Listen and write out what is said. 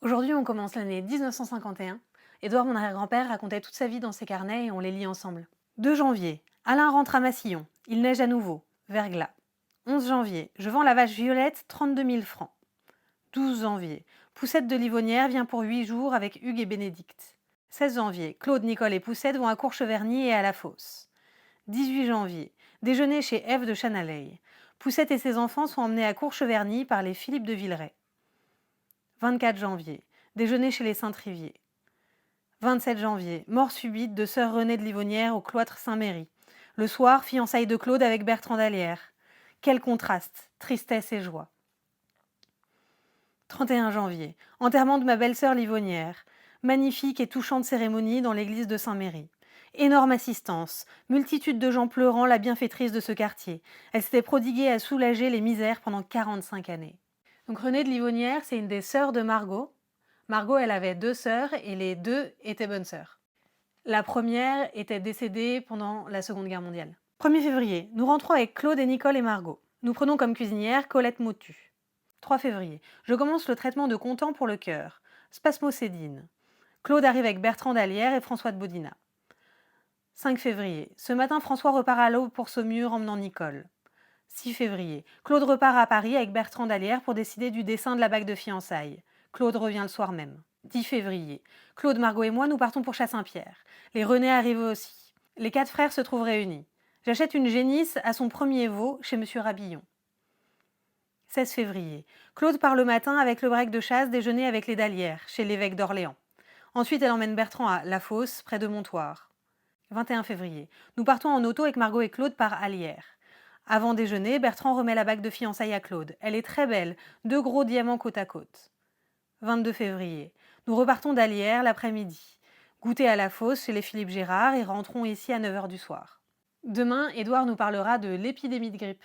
Aujourd'hui, on commence l'année 1951. Édouard, mon arrière-grand-père, racontait toute sa vie dans ses carnets et on les lit ensemble. 2 janvier, Alain rentre à Massillon. Il neige à nouveau. Verglas. 11 janvier, je vends la vache Violette 32 000 francs. 12 janvier, Poussette de Livonnière vient pour 8 jours avec Hugues et Bénédicte. 16 janvier, Claude, Nicole et Poussette vont à Courcheverny et à la Fosse. 18 janvier, déjeuner chez Ève de Chanaleille. Poussette et ses enfants sont emmenés à Courcheverny par les Philippe de Villeray. 24 janvier, déjeuner chez les Saint-Trivier. 27 janvier, mort subite de sœur Renée de Livonnière au cloître Saint-Méry. Le soir, fiançailles de Claude avec Bertrand d'Allière. Quel contraste, tristesse et joie. 31 janvier, enterrement de ma belle-sœur Livonnière. Magnifique et touchante cérémonie dans l'église de Saint-Méry. Énorme assistance, multitude de gens pleurant la bienfaitrice de ce quartier. Elle s'était prodiguée à soulager les misères pendant 45 années. Donc Renée de Livonnière, c'est une des sœurs de Margot. Margot, elle avait 2 sœurs et les 2 étaient bonnes sœurs. La première était décédée pendant la Seconde Guerre mondiale. 1er février, nous rentrons avec Claude et Nicole et Margot. Nous prenons comme cuisinière Colette Motu. 3 février, je commence le traitement de Content pour le cœur. Spasmocédine. Claude arrive avec Bertrand d'Allière et François de Bodina. 5 février, ce matin François repart à l'aube pour Saumur emmenant Nicole. 6 février, Claude repart à Paris avec Bertrand d'Allière pour décider du dessin de la bague de fiançailles. Claude revient le soir même. 10 février, Claude, Margot et moi, nous partons pour Chât-Saint-Pierre. Les René arrivent aussi. Les 4 frères se trouvent réunis. J'achète une génisse à son premier veau chez Monsieur Rabillon. 16 février, Claude part le matin avec le break de chasse déjeuner avec les D'Allière, chez l'évêque d'Orléans. Ensuite, elle emmène Bertrand à La Fosse, près de Montoire. 21 février, nous partons en auto avec Margot et Claude par Allière. Avant déjeuner, Bertrand remet la bague de fiançailles à Claude. Elle est très belle, 2 gros diamants côte à côte. 22 février, nous repartons d'Allière l'après-midi. Goûter à la Fosse chez les Philippe Gérard et rentrons ici à 9 h du soir. Demain, Édouard nous parlera de l'épidémie de grippe.